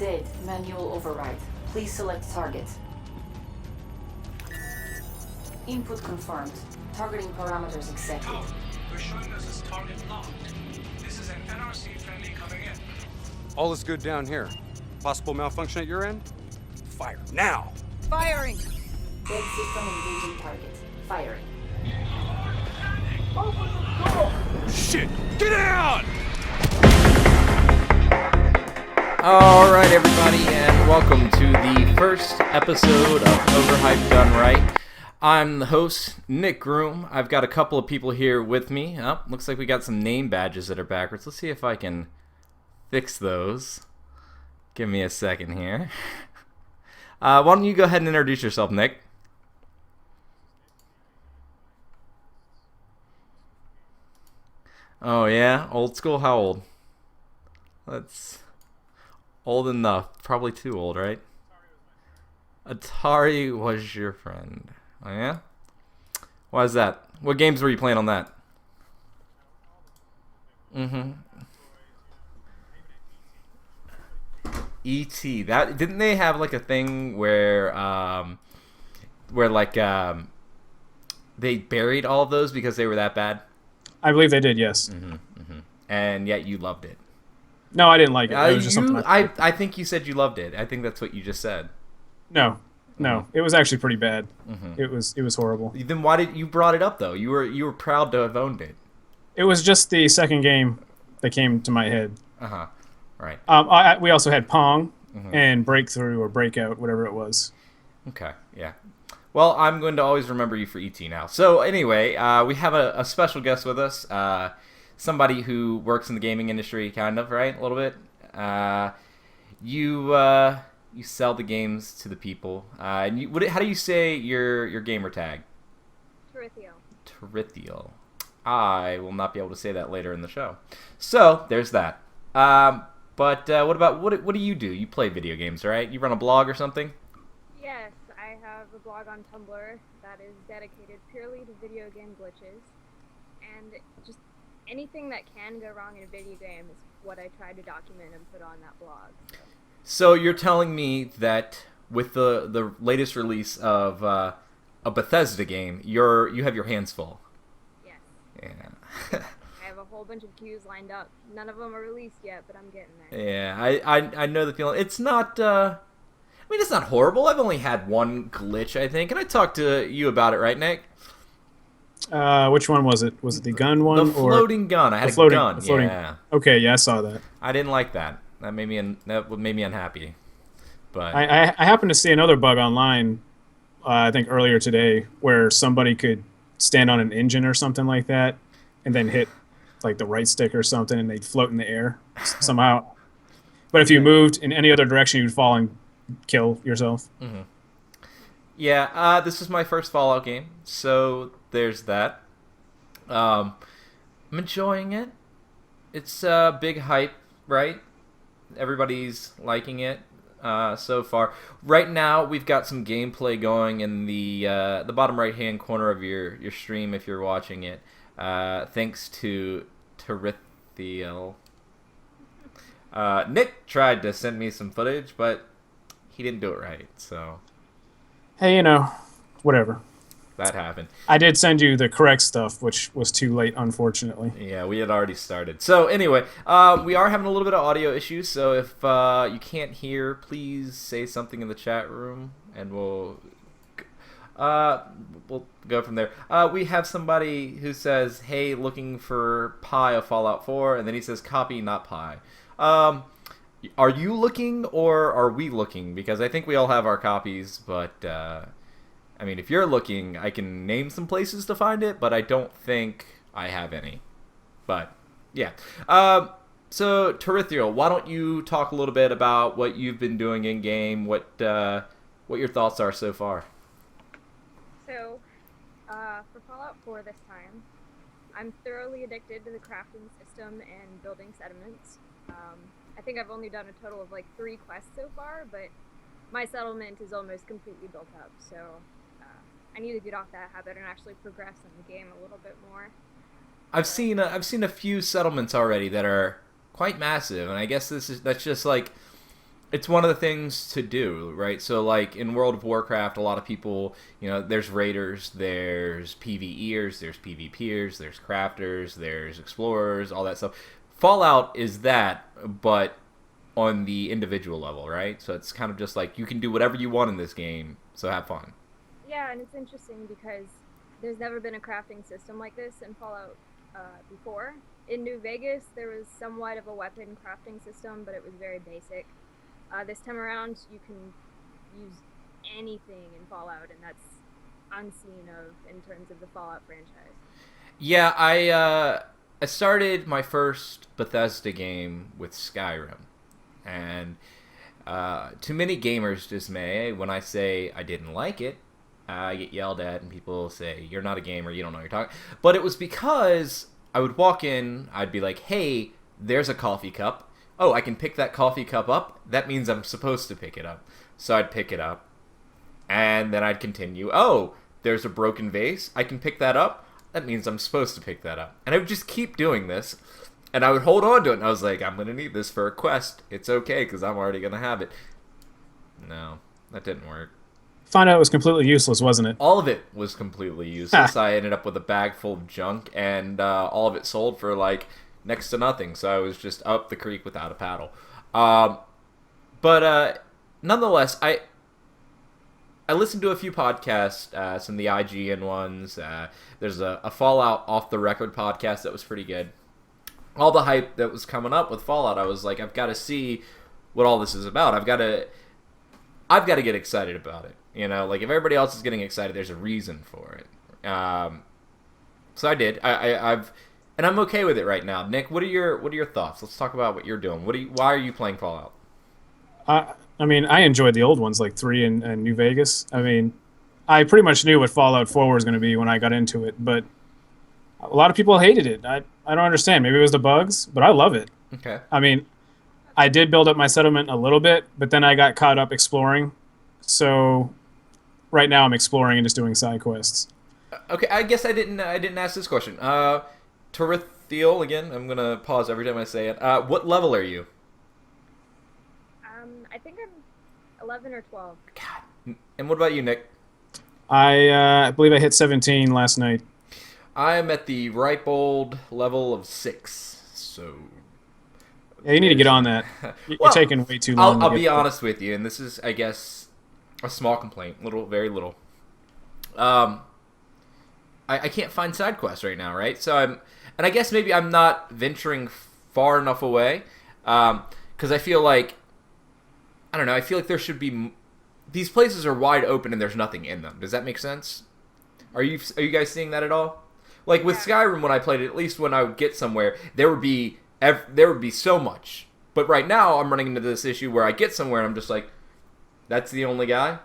Dead. Manual override. Please select target. Input confirmed. Targeting parameters accepted. Oh, we're showing us as target locked. This is an NRC friendly coming in. All is good down here. Possible malfunction at your end? Fire now! Firing! Dead system engaging target. Firing. Shit! Get down! Alright everybody, and welcome to the first episode of Overhype Done Right. I'm the host, Nick Groom. I've got a couple of people here with me. Oh, looks like we got some name badges that are backwards. Let's see if I can fix those. Give me a second here. Why don't you go ahead and introduce yourself, Nick? Oh yeah? Old school? How old? Old enough. Probably too old, right? Atari was your friend. Oh yeah? Why is that? What games were you playing on that? E.T. That didn't they have like a thing where they buried all of those because they were that bad? I believe they did, yes. And yet you loved it. No, I didn't like it. It was just something I think you said you loved it. I think that's what you just said. No, it was actually pretty bad. It was horrible. Then why did you brought it up though? You were proud to have owned it. It was just the second game that came to my head. Right. We also had Pong and Breakthrough or Breakout, whatever it was. Okay, yeah. Well, I'm going to always remember you for E.T. now. So anyway, we have a special guest with us. Somebody who works in the gaming industry, kind of, right? A little bit. You sell the games to the people. And how do you say your gamer tag? Tirithiel. Tirithiel. I will not be able to say that later in the show. So there's that. But what do you do? You play video games, right? You run a blog or something? Yes, I have a blog on Tumblr that is dedicated purely to video game glitches, and just anything that can go wrong in a video game is what I try to document and put on that blog. So you're telling me that with the latest release of a Bethesda game, you have your hands full. Yes. Yeah. I have a whole bunch of queues lined up. None of them are released yet, but I'm getting there. Yeah, I know the feeling. It's not. It's not horrible. I've only had one glitch, I think, and I talked to you about it, right, Nick? Which one was it? Was it the gun one? The floating gun. I had a gun. Yeah. Okay, yeah, I saw that. I didn't like that. That made me unhappy. But I happened to see another bug online. I think earlier today, where somebody could stand on an engine or something like that, and then hit like the right stick or something, and they'd float in the air somehow. But if you moved in any other direction, you'd fall and kill yourself. Yeah, this is my first Fallout game, so there's that. I'm enjoying it. It's a big hype, right? Everybody's liking it so far. Right now, we've got some gameplay going in the bottom right-hand corner of your stream if you're watching it. Thanks to Tirithiel. Nick tried to send me some footage, but he didn't do it right, so... Hey, whatever. That happened. I did send you the correct stuff, which was too late, unfortunately. Yeah, we had already started. So anyway, we are having a little bit of audio issues, so if you can't hear, please say something in the chat room, and we'll go from there. We have somebody who says, hey, looking for Pi of Fallout 4, and then he says, copy, not Pi. Are you looking, or are we looking? Because I think we all have our copies, but, if you're looking, I can name some places to find it, but I don't think I have any. But, yeah. So, Tirithiel, why don't you talk a little bit about what you've been doing in-game, what your thoughts are so far? So, for Fallout 4 this time, I'm thoroughly addicted to the crafting system and building settlements. I think I've only done a total of like 3 quests so far, but my settlement is almost completely built up, so I need to get off that habit and actually progress in the game a little bit more. I've seen a few settlements already that are quite massive, and I guess that's just like it's one of the things to do, right? So, like, in World of Warcraft, a lot of people, there's raiders, there's PvEers, there's PvPers, there's crafters, there's explorers, all that stuff. Fallout is that, but on the individual level, right? So it's kind of just like, you can do whatever you want in this game, so have fun. Yeah, and it's interesting because there's never been a crafting system like this in Fallout before. In New Vegas, there was somewhat of a weapon crafting system, but it was very basic. This time around, you can use anything in Fallout, and that's unseen of in terms of the Fallout franchise. Yeah, I started my first Bethesda game with Skyrim, and to many gamers' dismay, when I say I didn't like it, I get yelled at, and people say, "You're not a gamer, you don't know what you're talking." But it was because I would walk in, I'd be like, "Hey, there's a coffee cup. Oh, I can pick that coffee cup up. That means I'm supposed to pick it up." So I'd pick it up, and then I'd continue. "Oh, there's a broken vase. I can pick that up. That means I'm supposed to pick that up." And I would just keep doing this, and I would hold on to it, and I was like, "I'm going to need this for a quest. It's okay, because I'm already going to have it." No, that didn't work. Found out it was completely useless, wasn't it? All of it was completely useless. I ended up with a bag full of junk, and all of it sold for, like, next to nothing. So I was just up the creek without a paddle. But nonetheless, I listened to a few podcasts, some of the IGN ones. There's a Fallout Off the Record podcast that was pretty good. All the hype that was coming up with Fallout, I was like, I've got to see what all this is about. I've got to get excited about it. Like, if everybody else is getting excited, there's a reason for it. So I did. And I'm okay with it right now. Nick, what are your thoughts? Let's talk about what you're doing. Why are you playing Fallout? I mean, I enjoyed the old ones, like 3 and New Vegas. I mean, I pretty much knew what Fallout 4 was going to be when I got into it, but a lot of people hated it. I don't understand. Maybe it was the bugs, but I love it. Okay. I mean, I did build up my settlement a little bit, but then I got caught up exploring. So right now I'm exploring and just doing side quests. Okay, I guess I didn't ask this question. Tirithiel, again, I'm going to pause every time I say it. What level are you? I think I'm 11 or 12. God. And what about you, Nick? I believe I hit 17 last night. I'm at the ripe old level of 6, so... Yeah, you need to get on that. You're taking way too long. I'll be honest with you, and this is, I guess, a small complaint. Very little. I can't find side quests right now, right? So and I guess maybe I'm not venturing far enough away, because I feel like, I don't know, I feel like there should be, these places are wide open and there's nothing in them. Does that make sense? Are you guys seeing that at all? Like with Skyrim, when I played it, at least when I would get somewhere, there would be so much. But right now, I'm running into this issue where I get somewhere and I'm just like, that's the only guy?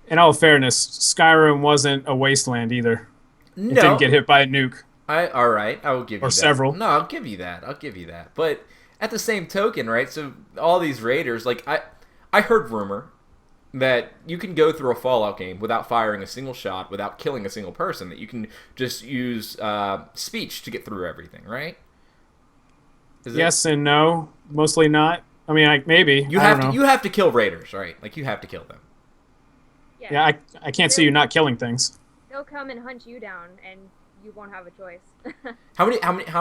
In all fairness, Skyrim wasn't a wasteland either. No. It didn't get hit by a nuke. All right, I will give you that. Or several. No, I'll give you that. But at the same token, right, so all these raiders, like, I heard rumor that you can go through a Fallout game without firing a single shot, without killing a single person, that you can just use speech to get through everything, right? Yes and no. Mostly not. I mean, maybe. You have to kill raiders, right? Like, you have to kill them. Yeah, I can't see you not killing things. They'll come and hunt you down, and you won't have a choice. How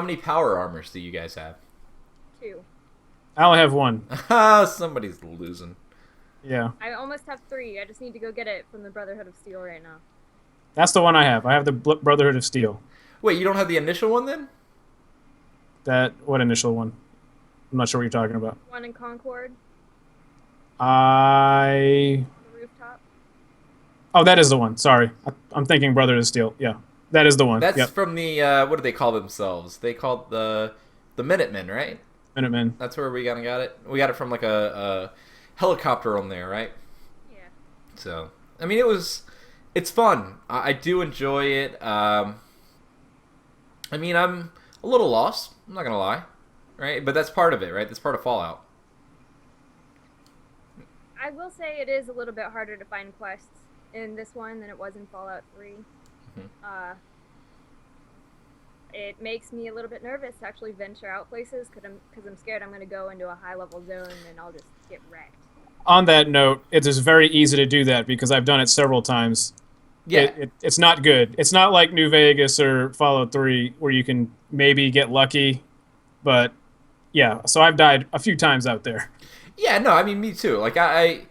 many power armors do you guys have? 2. I only have 1. Somebody's losing. Yeah. I almost have 3. I just need to go get it from the Brotherhood of Steel right now. That's the one I have. I have the Brotherhood of Steel. Wait, you don't have the initial one then? What initial one? I'm not sure what you're talking about. One in Concord. The Rooftop. Oh, that is the one. Sorry. I'm thinking Brotherhood of Steel. Yeah. That is the one. That's from the, what do they call themselves? They called the Minutemen, right? Minutemen. That's where we got it. We got it from like a helicopter on there, right? Yeah. So, I mean, it's fun. I do enjoy it. I mean, I'm a little lost. I'm not going to lie. Right? But that's part of it, right? That's part of Fallout. I will say it is a little bit harder to find quests in this one than it was in Fallout 3. Mm-hmm. it makes me a little bit nervous to actually venture out places because I'm scared I'm going to go into a high level zone and I'll just get wrecked. On that note, it is very easy to do that because I've done it several times. Yeah. It's not good. It's not like New Vegas or Fallout 3 where you can maybe get lucky, but yeah. So I've died a few times out there. Yeah, no, I mean, me too. Like, I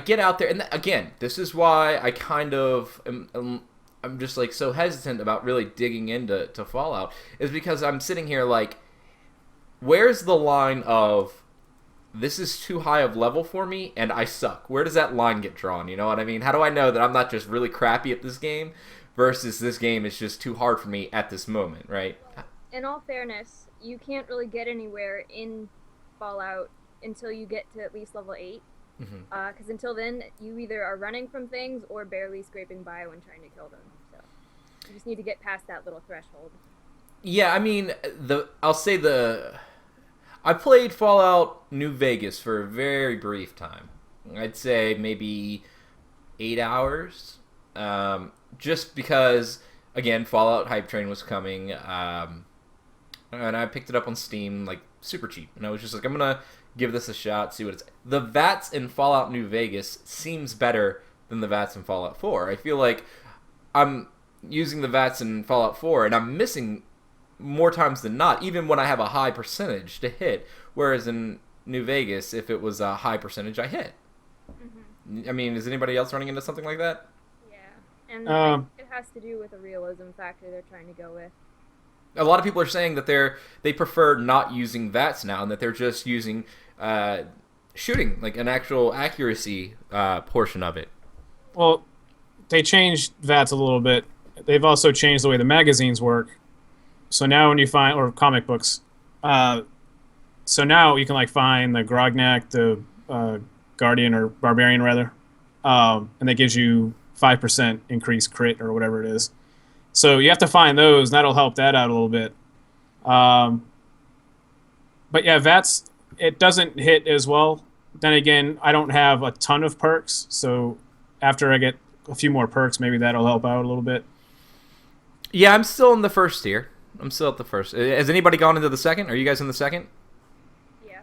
get out there, and again, this is why I kind of I'm just like so hesitant about really digging into Fallout, is because I'm sitting here like, where's the line of this is too high of level for me and I suck? Where does that line get drawn? You know what I mean? How do I know that I'm not just really crappy at this game versus this game is just too hard for me at this moment, right? In all fairness, you can't really get anywhere in Fallout until you get to at least level 8. Because until then, you either are running from things or barely scraping by when trying to kill them. So you just need to get past that little threshold. Yeah, I mean, I played Fallout New Vegas for a very brief time. I'd say maybe 8 hours. Just because, again, Fallout Hype Train was coming. And I picked it up on Steam, like, super cheap. And I was just like, I'm going to give this a shot, see what it's... The VATS in Fallout New Vegas seems better than the VATS in Fallout 4. I feel like I'm using the VATS in Fallout 4, and I'm missing more times than not, even when I have a high percentage to hit. Whereas in New Vegas, if it was a high percentage, I hit. I mean, is anybody else running into something like that? Yeah, and I think it has to do with the realism factor they're trying to go with. A lot of people are saying that they prefer not using VATS now, and that they're just using shooting, like an actual accuracy portion of it. Well, they changed VATS a little bit. They've also changed the way the magazines work. So now when you find, or comic books, so now you can like find the Grognak, the Guardian or Barbarian rather, and that gives you 5% increased crit or whatever it is. So you have to find those, and that'll help that out a little bit. But yeah, VATS, it doesn't hit as well. Then again, I don't have a ton of perks, so after I get a few more perks, maybe that'll help out a little bit. Yeah, I'm still in the first tier. I'm still at the first. Has anybody gone into the second? Are you guys in the second? Yeah.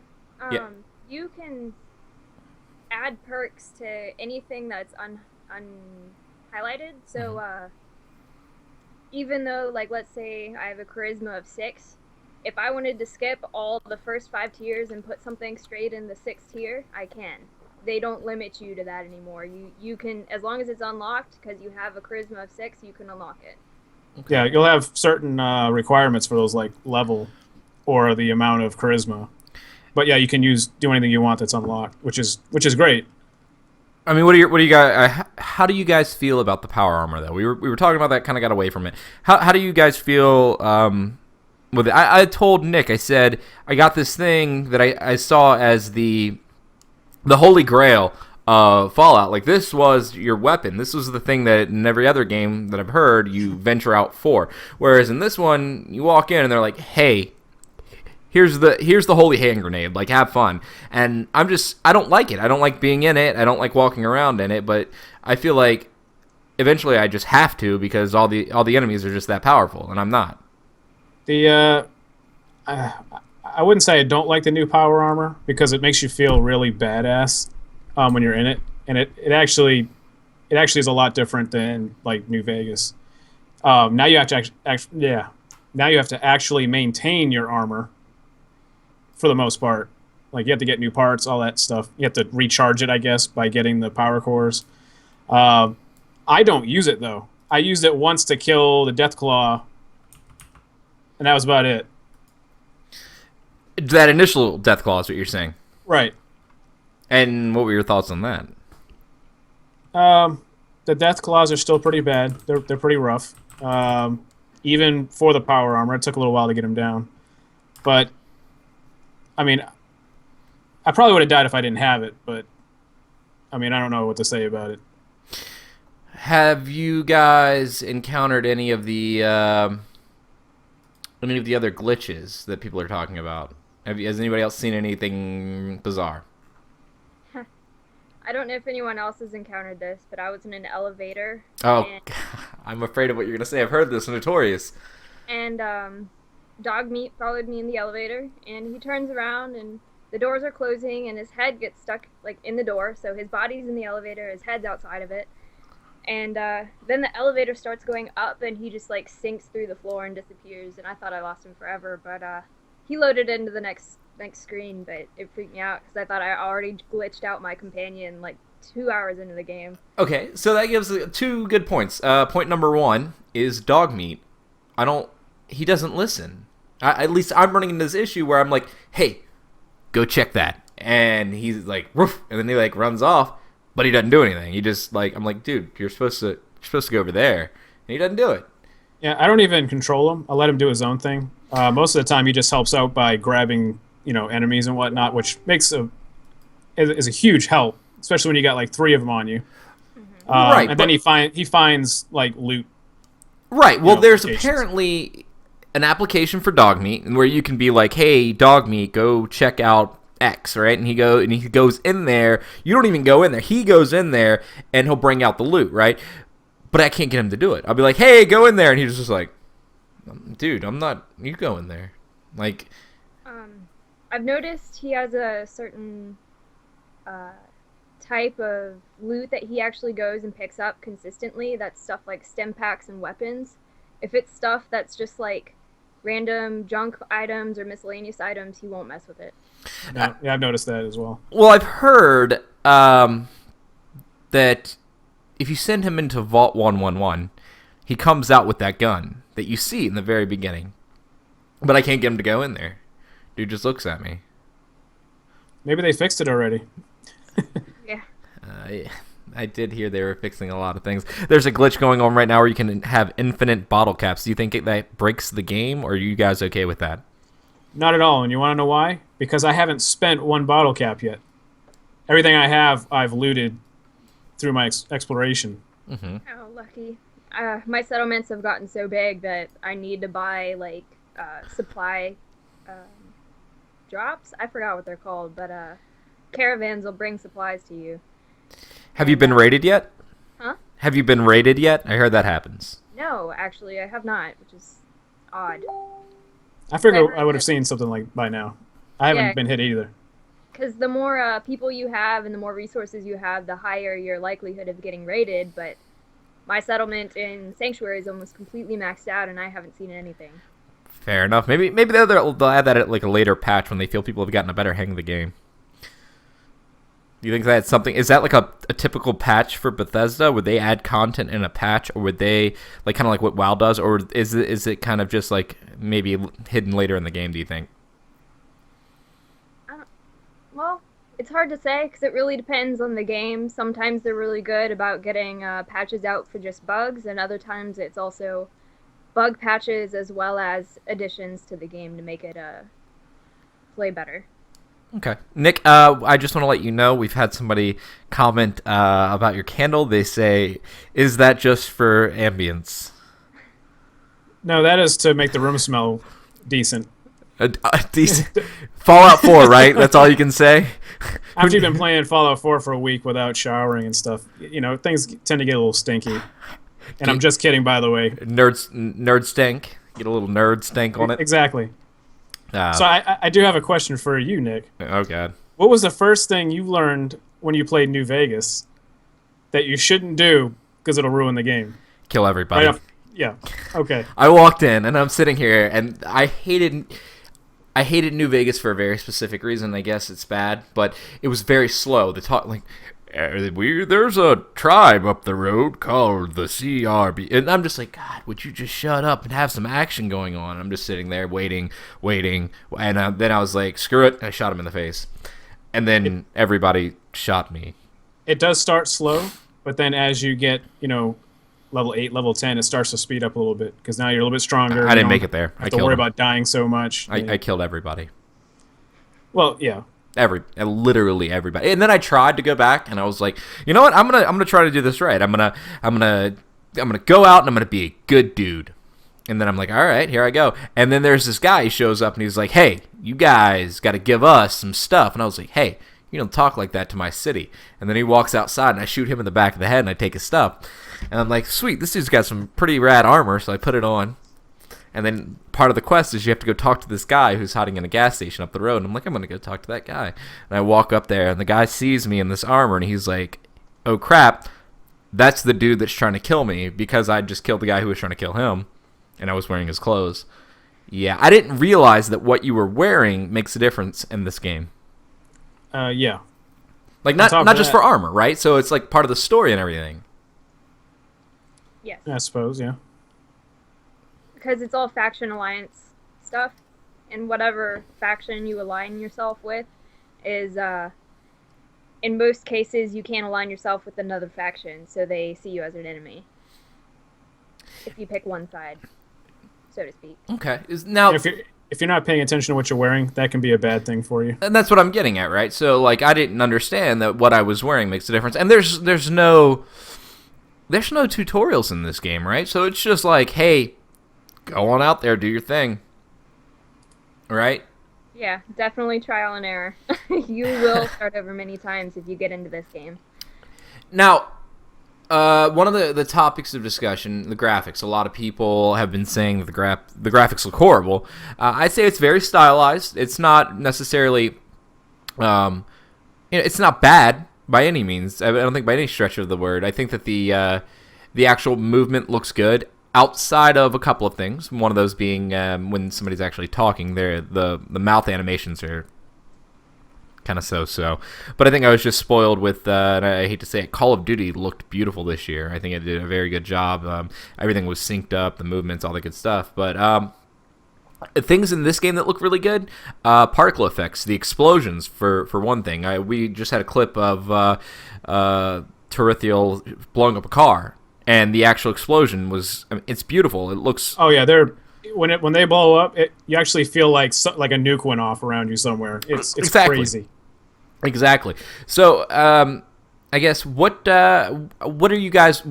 Yeah. You can add perks to anything that's unhighlighted. So even though, like, let's say I have a charisma of 6, if I wanted to skip all the first 5 tiers and put something straight in the 6th tier, I can. They don't limit you to that anymore. You can, as long as it's unlocked, because you have a charisma of 6, you can unlock it. Okay. Yeah, you'll have certain requirements for those, like level or the amount of charisma. But yeah, you can do anything you want that's unlocked, which is great. I mean, what do you guys? How do you guys feel about the power armor though? We were talking about that, kind of got away from it. How do you guys feel with it? I told Nick, I said I got this thing that I saw as the holy grail of Fallout. Like, this was your weapon. This was the thing that in every other game that I've heard you venture out for. Whereas in this one, you walk in and they're like, hey, here's the holy hand grenade. Like, have fun. And I don't like it. I don't like being in it. I don't like walking around in it. But I feel like eventually I just have to, because all the enemies are just that powerful, and I'm not. I wouldn't say I don't like the new power armor, because it makes you feel really badass when you're in it, and it actually is a lot different than like New Vegas. Now you have to now you have to actually maintain your armor for the most part. Like, you have to get new parts, all that stuff. You have to recharge it, I guess, by getting the power cores. I don't use it though. I used it once to kill the Deathclaw, and that was about it. That initial Deathclaw is what you're saying, Right. and what were your thoughts on that? The Deathclaws are still pretty bad. They're pretty rough. Even for the power armor, it took a little while to get them down. But I mean, I probably would have died if I didn't have it. But I mean, I don't know what to say about it. Have you guys encountered any of the other glitches that people are talking about? Has anybody else seen anything bizarre? I don't know if anyone else has encountered this, but I was in an elevator. Oh, and I'm afraid of what you're going to say. I've heard this. Notorious. and Dog Meat followed me in the elevator, and he turns around and the doors are closing and his head gets stuck like in the door, so his body's in the elevator, his head's outside of it. And then the elevator starts going up and he just like sinks through the floor and disappears, and I thought I lost him forever, but he loaded into the next screen, but it freaked me out because I thought I already glitched out my companion like 2 hours into the game. Okay, so that gives 2 good points. Point number 1 is Dog Meat. He doesn't listen. At least I'm running into this issue where I'm like, hey, go check that. And he's like, woof, and then he like runs off, but he doesn't do anything. He just like, I'm like, dude, you're supposed to go over there. And he doesn't do it. Yeah, I don't even control him. I let him do his own thing. Most of the time, he just helps out by grabbing, enemies and whatnot, which is a huge help, especially when you got like 3 of them on you. Right, and then he finds like loot. Right. Well, there's locations. apparently an application for Dog Meat, and where you can be like, hey, Dog Meat, go check out X, right? And he goes in there. You don't even go in there. He goes in there and he'll bring out the loot, right? But I can't get him to do it. I'll be like, hey, go in there, and he's just like, dude, I'm not. You go in there, like. I've noticed he has a certain type of loot that he actually goes and picks up consistently. That's stuff like stem packs and weapons. If it's stuff that's just like random junk items or miscellaneous items, he won't mess with it. Yeah, I've noticed that as well. Well, I've heard that if you send him into Vault 111, he comes out with that gun that you see in the very beginning. But I can't get him to go in there. Dude just looks at me. Maybe they fixed it already. Yeah. I did hear they were fixing a lot of things. There's a glitch going on right now where you can have infinite bottle caps. Do you think that breaks the game, or are you guys okay with that? Not at all. And you want to know why? Because I haven't spent 1 bottle cap yet. Everything I have, I've looted through my exploration. Mm-hmm. Oh, lucky. My settlements have gotten so big that I need to buy like supply drops. I forgot what they're called, but caravans will bring supplies to you. Have you been raided yet? Huh? Have you been raided yet? I heard that happens. No, actually, I have not, which is odd. I figured I would have seen something like by now. I haven't been hit either. Because the more people you have and the more resources you have, the higher your likelihood of getting raided. But my settlement in Sanctuary is almost completely maxed out, and I haven't seen anything. Fair enough. Maybe they'll add that at like a later patch when they feel people have gotten a better hang of the game. Do you think that's something? Is that like a typical patch for Bethesda? Would they add content in a patch, or would they like kind of like what WoW does, or is it kind of just like maybe hidden later in the game? Do you think? Well, it's hard to say because it really depends on the game. Sometimes they're really good about getting patches out for just bugs, and other times it's also bug patches as well as additions to the game to make it play better. Okay. Nick, I just want to let you know we've had somebody comment about your candle. They say, is that just for ambience? No, that is to make the room smell decent. Decent. Fallout 4, right? That's all you can say? After you've been playing Fallout 4 for a week without showering and stuff, things tend to get a little stinky. And I'm just kidding, by the way. Nerd stank. Get a little nerd stank on it. Exactly. So I do have a question for you, Nick. Oh, God. What was the first thing you learned when you played New Vegas that you shouldn't do because it'll ruin the game? Kill everybody. Right off, yeah. Okay. I walked in, and I'm sitting here, and I hated New Vegas for a very specific reason. I guess it's bad, but it was very slow. The talk, like, there's a tribe up the road called the CRB, and I'm just like, God, would you just shut up and have some action going on? I'm just sitting there waiting, and then I was like, screw it, I shot him in the face, and then everybody shot me. It does start slow, but then as you get, level 8, level 10, it starts to speed up a little bit because now you're a little bit stronger. I didn't make it there. I have to worry about dying so much. I killed everybody. Well, yeah. Literally everybody. And then I tried to go back, and I was like, you know what? I'm gonna try to do this right. I'm gonna go out, and I'm gonna be a good dude. And then I'm like, all right, here I go. And then there's this guy. He shows up, and he's like, hey, you guys got to give us some stuff. And I was like, hey, you don't talk like that to my city. And then he walks outside, and I shoot him in the back of the head, and I take his stuff. And I'm like, sweet, this dude's got some pretty rad armor, so I put it on. And then part of the quest is you have to go talk to this guy who's hiding in a gas station up the road. And I'm like, I'm going to go talk to that guy. And I walk up there, and the guy sees me in this armor, and he's like, oh, crap. That's the dude that's trying to kill me because I just killed the guy who was trying to kill him, and I was wearing his clothes. Yeah, I didn't realize that what you were wearing makes a difference in this game. Yeah. Like, not just for armor, right? So it's like part of the story and everything. Yes. I suppose, yeah. Because it's all faction alliance stuff, and whatever faction you align yourself with is, in most cases, you can't align yourself with another faction, so they see you as an enemy. If you pick one side, so to speak. Okay. Now, If you're not paying attention to what you're wearing, that can be a bad thing for you. and that's what I'm getting at, right? So, like, I didn't understand that what I was wearing makes a difference. And there's no tutorials in this game, right? So it's just like, hey, go on out there, do your thing. Right? Yeah, definitely trial and error. You will start over many times if you get into this game. Now, one of the topics of discussion, the graphics. A lot of people have been saying that the graphics look horrible. I'd say it's very stylized. It's not necessarily, it's not bad by any means. I don't think by any stretch of the word. I think that the actual movement looks good. Outside of a couple of things, one of those being when somebody's actually talking, the mouth animations are kind of so. But I think I was just spoiled with, and I hate to say it, Call of Duty looked beautiful this year. I think it did a very good job. Everything was synced up, the movements, all the good stuff. But things in this game that look really good, particle effects, the explosions, for one thing. We just had a clip of Tirithiel blowing up a car. And the actual explosion it's beautiful. It looks... Oh, yeah, when they blow up, you actually feel like a nuke went off around you somewhere. It's exactly. Crazy. Exactly. So, I guess, what are you guys...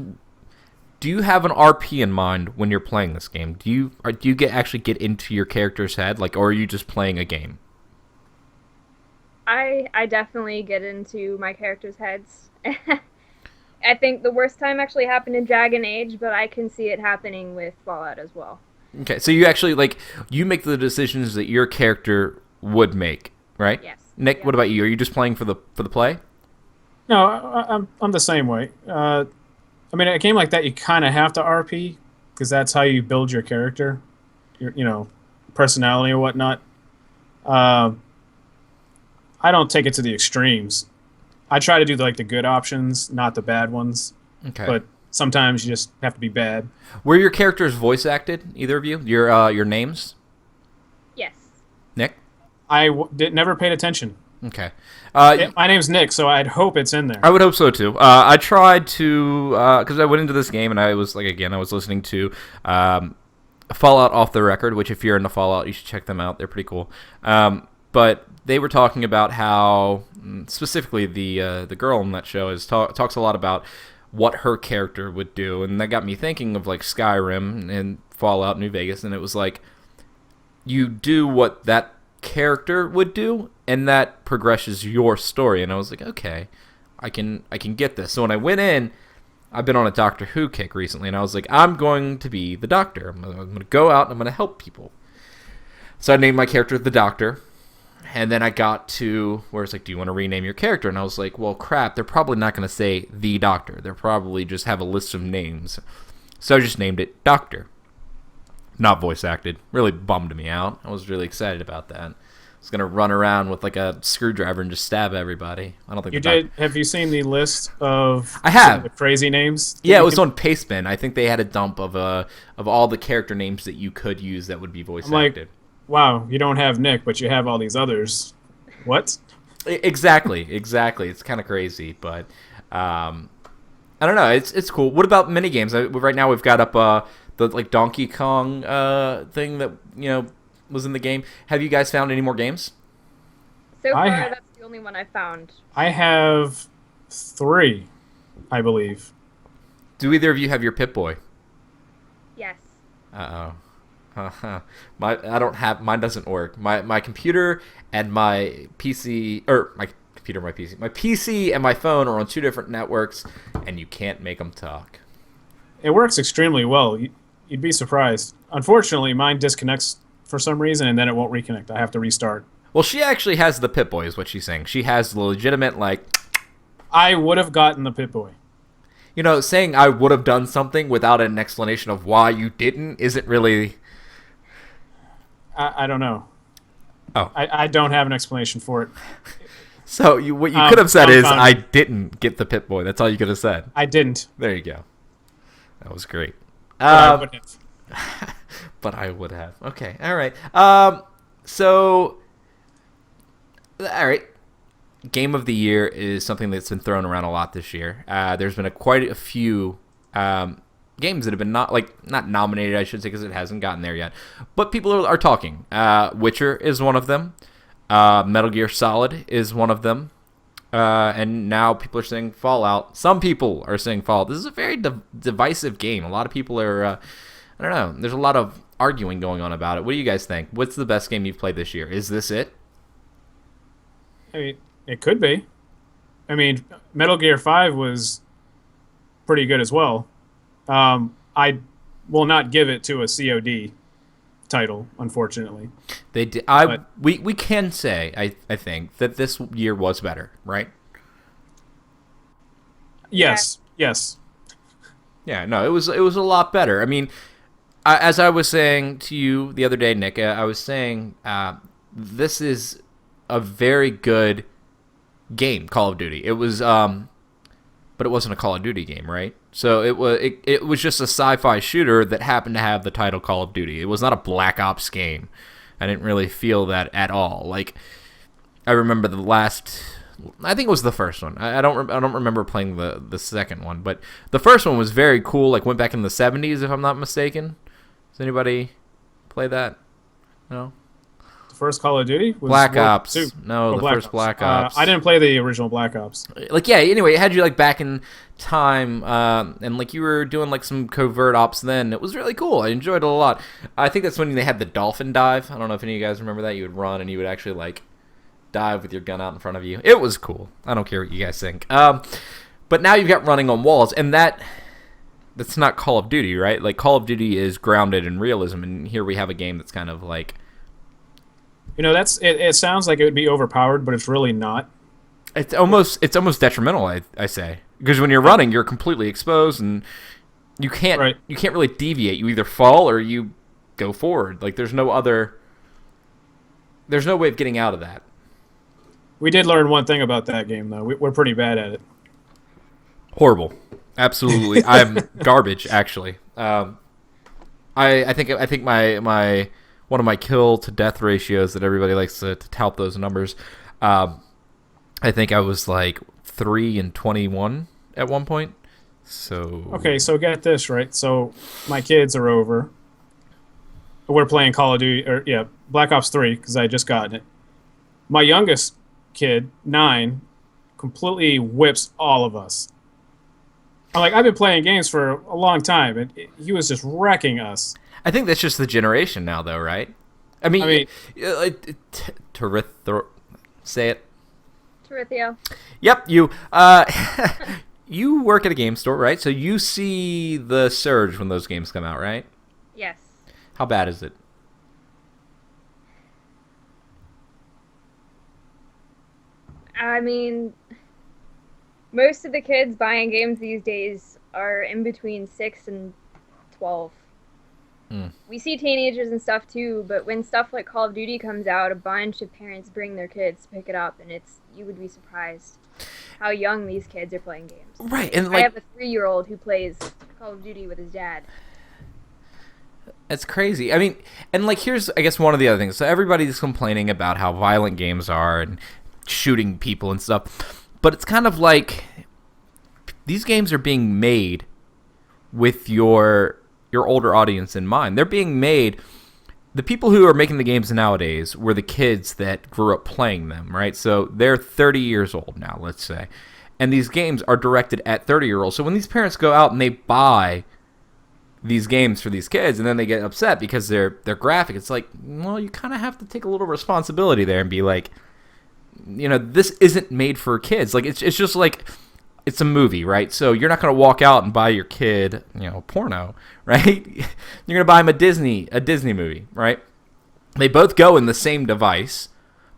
Do you have an RP in mind when you're playing this game? Do you actually get into your character's head, or are you just playing a game? I definitely get into my character's heads. I think the worst time actually happened in Dragon Age, but I can see it happening with Fallout as well. Okay, so you actually, you make the decisions that your character would make, right? Yes. Nick, Yeah. what about you? Are you just playing for the play? No, I'm the same way. I mean, a game like that, you kind of have to RP, because that's how you build your character, your personality or whatnot. I don't take it to the extremes. I try to do the good options, not the bad ones. Okay. But sometimes you just have to be bad. Were your characters voice acted, either of you? Your names? Yes. Nick? I never paid attention. Okay. My name's Nick, so I'd hope it's in there. I would hope so, too. I tried to, because I went into this game, and I was, I was listening to Fallout Off the Record, which if you're into Fallout, you should check them out. They're pretty cool. But they were talking about how, specifically the girl in that show talks a lot about what her character would do, and that got me thinking of Skyrim and Fallout New Vegas, and it was you do what that character would do, and that progresses your story. And I was like, okay, I can get this. So when I went in, I've been on a Doctor Who kick recently, and I was like, I'm going to be the Doctor. I'm going to go out and I'm going to help people. So I named my character the Doctor. And then I got to where it's do you want to rename your character? And I was like, well, crap, they're probably not going to say the Doctor. They'll probably just have a list of names. So I just named it Doctor. Not voice acted. Really bummed me out. I was really excited about that. I was going to run around with a screwdriver and just stab everybody. I don't think You did. Have you seen the list of I have. the crazy names? Yeah, it was on Pastebin. I think they had a dump of all the character names that you could use that would be voice acted. Wow, you don't have Nick, but you have all these others. What? Exactly. It's kind of crazy, but I don't know. It's cool. What about minigames? Right now we've got up the Donkey Kong thing that was in the game. Have you guys found any more games? So far, that's the only one I found. I have 3, I believe. Do either of you have your Pip-Boy? Yes. Uh-oh. I don't have, mine doesn't work. My computer and my PC, my PC and my phone are on 2 different networks, and you can't make them talk. It works extremely well. You'd be surprised. Unfortunately, mine disconnects for some reason, and then it won't reconnect. I have to restart. Well, she actually has the Pip-Boy, is what she's saying. She has the legitimate, like... I would have gotten the Pip-Boy. You know, saying I would have done something without an explanation of why you didn't isn't really... I don't know. Oh. I don't have an explanation for it. So what you could have said is, fine. I didn't get the Pip-Boy. That's all you could have said. I didn't. There you go. That was great. But I wouldn't have. But I would have. Okay, all right. So, all right. Game of the Year is something that's been thrown around a lot this year. There's been quite a few games that have been not nominated, I should say, because it hasn't gotten there yet. But people are talking. Witcher is one of them. Metal Gear Solid is one of them. And now people are saying Fallout. Some people are saying Fallout. This is a very divisive game. A lot of people are, I don't know, there's a lot of arguing going on about it. What do you guys think? What's the best game you've played this year? Is this it? I mean, it could be. I mean, Metal Gear 5 was pretty good as well. I will not give it to a COD title, unfortunately. They did. We can say, I think, that this year was better, right? Yes. Yes. Yeah, no, it was a lot better. I mean, as I was saying to you the other day, Nick, I was saying this is a very good game, Call of Duty. It was, but it wasn't a Call of Duty game, right? So it was just a sci-fi shooter that happened to have the title Call of Duty. It was not a Black Ops game. I didn't really feel that at all. Like, I remember I think it was the first one. I don't remember playing the second one, but the first one was very cool. Like, went back in the 70s, if I'm not mistaken. Does anybody play that? No. The first Call of Duty was Black World War Ops. II. No, the Black first Ops. Black Ops. I didn't play the original Black Ops. Like, yeah, anyway, it had you, like, back in time, and, like, you were doing, like, some covert ops then. It was really cool. I enjoyed it a lot. I think that's when they had the dolphin dive. I don't know if any of you guys remember that. You would run, and you would actually, like, dive with your gun out in front of you. It was cool. I don't care what you guys think. But now you've got running on walls, and that's not Call of Duty, right? Like, Call of Duty is grounded in realism, and here we have a game that's kind of, like... You know, it sounds like it would be overpowered, but it's really not. It's almost detrimental, I say, because when you're running, you're completely exposed, and you can't really deviate. You either fall or you go forward. Like, there's no way of getting out of that. We did learn one thing about that game, though. We're pretty bad at it. Horrible, absolutely. I'm garbage, actually. I think my one of my kill to death ratios that everybody likes to tout those numbers. I think I was like 3-21 at one point. So okay, so get this right. So my kids are over. We're playing Call of Duty, Black Ops 3 because I just gotten it. My youngest kid, 9, completely whips all of us. I've been playing games for a long time, and he was just wrecking us. I think that's just the generation now, though, right? I mean say it. Tirithiel. Yep, you you work at a game store, right? So you see the surge when those games come out, right? Yes. How bad is it? I mean, most of the kids buying games these days are in between 6 and 12. We see teenagers and stuff too, but when stuff like Call of Duty comes out, a bunch of parents bring their kids to pick it up, and you would be surprised how young these kids are playing games. Right, and I have a 3-year-old who plays Call of Duty with his dad. It's crazy. I mean, and here's, I guess, one of the other things. So everybody's complaining about how violent games are and shooting people and stuff, but it's kind of like these games are being made with your older audience in mind. They're being made. The people who are making the games nowadays were the kids that grew up playing them, right? So they're 30 years old now, let's say, and these games are directed at 30-year-olds. So when these parents go out and they buy these games for these kids, and then they get upset because they're graphic, it's like, well, you kind of have to take a little responsibility there and be like, this isn't made for kids. Like, it's just like it's a movie, right? So you're not going to walk out and buy your kid, porno, right? You're going to buy him a Disney movie, right? They both go in the same device,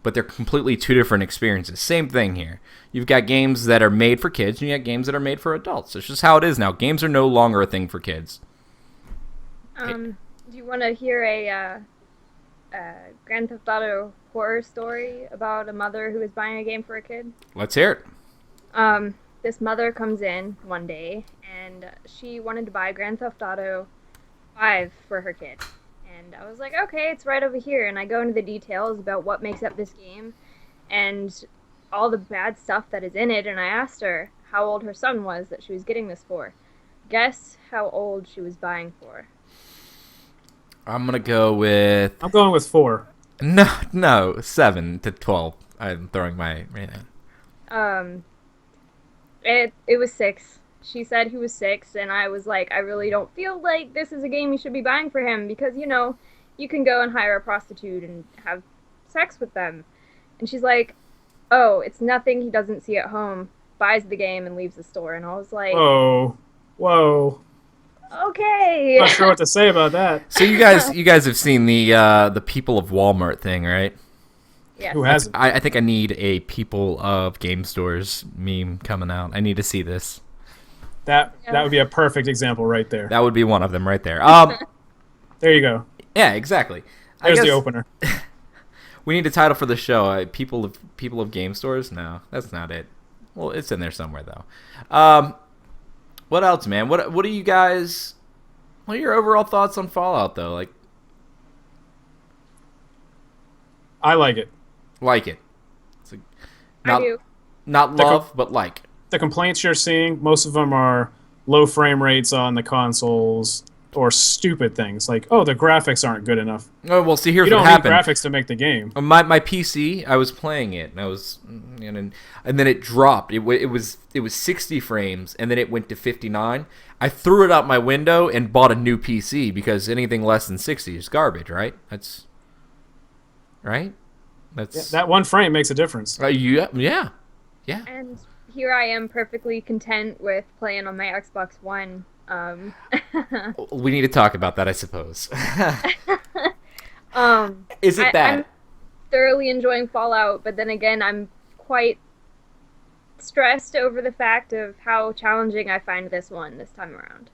but they're completely two different experiences. Same thing here. You've got games that are made for kids, and you got games that are made for adults. It's just how it is now. Games are no longer a thing for kids. Do you want to hear a Grand Theft Auto horror story about a mother who was buying a game for a kid? Let's hear it. This mother comes in one day, and she wanted to buy Grand Theft Auto 5 for her kid. And I was like, okay, it's right over here. And I go into the details about what makes up this game and all the bad stuff that is in it. And I asked her how old her son was that she was getting this for. Guess how old she was buying for. I'm going to go with... I'm going with 4. No, 7 to 12. I'm throwing my right in. It was 6. She said he was 6, and I was like, I really don't feel like this is a game you should be buying for him because, you can go and hire a prostitute and have sex with them. And she's like, oh, it's nothing he doesn't see at home, buys the game and leaves the store. And I was like, Whoa. Okay. Not sure what to say about that. So you guys have seen the People of Walmart thing, right? Yes. Who hasn't? I think I need a People of Game Stores meme coming out. I need to see this. That would be a perfect example right there. That would be one of them right there. There you go. Yeah, exactly. There's the opener. We need a title for the show. People of Game Stores? No, that's not it. Well, it's in there somewhere though. What else, man? What are you guys? What are your overall thoughts on Fallout though? I like it. Like it. I do. Not love, but like. The complaints you're seeing, most of them are low frame rates on the consoles or stupid things like, the graphics aren't good enough. Oh well, see, here's you what don't need happened. graphics to make the game. My PC, I was playing it, and then it dropped. It was 60 frames, and then it went to 59. I threw it out my window and bought a new PC because anything less than 60 is garbage, right? That's right. That's That one frame makes a difference. yeah. And here I am perfectly content with playing on my Xbox One. We need to talk about that, I suppose. Is it bad? I'm thoroughly enjoying Fallout, but then again, I'm quite stressed over the fact of how challenging I find this time around.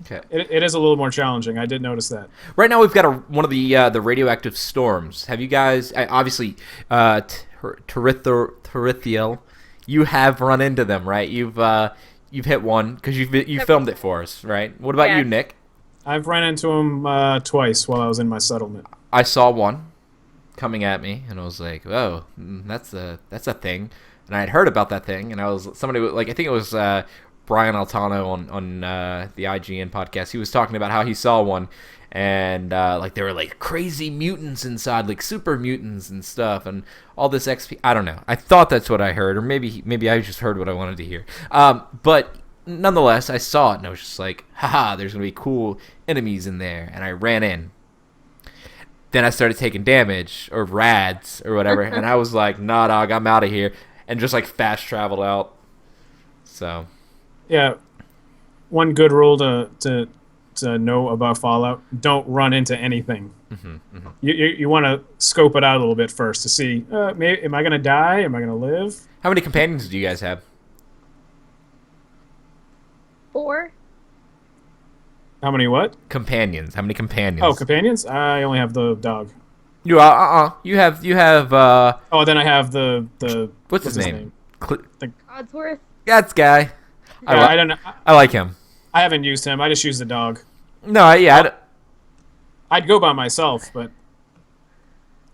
Okay. It is a little more challenging. I did notice that. Right now, we've got one of the radioactive storms. Have you guys obviously Tirithiel? You have run into them, right? You've hit one because you filmed it for us, right? What about you, Nick? I've run into them twice while I was in my settlement. I saw one coming at me, and I was like, "Oh, that's a thing." And I had heard about that thing, and I think it was Brian Altano on the IGN podcast. He was talking about how he saw one, and there were crazy mutants inside, super mutants and stuff, and all this XP. I don't know. I thought that's what I heard, or maybe I just heard what I wanted to hear. But nonetheless, I saw it, and I was just like, haha, there's gonna be cool enemies in there, and I ran in. Then I started taking damage, or rads, or whatever, and I was like, nah, dog, I'm out of here, and just fast traveled out. So. Yeah, one good rule to know about Fallout: don't run into anything. You want to scope it out a little bit first to see, am I going to die? Am I going to live? How many companions do you guys have? 4. How many what? Companions. How many companions? Oh, companions? I only have the dog. You You have. Oh, then I have the what's his name? Codsworth? That's guy. I don't know. I like him. I haven't used him. I just use the dog. No, I'd go by myself, but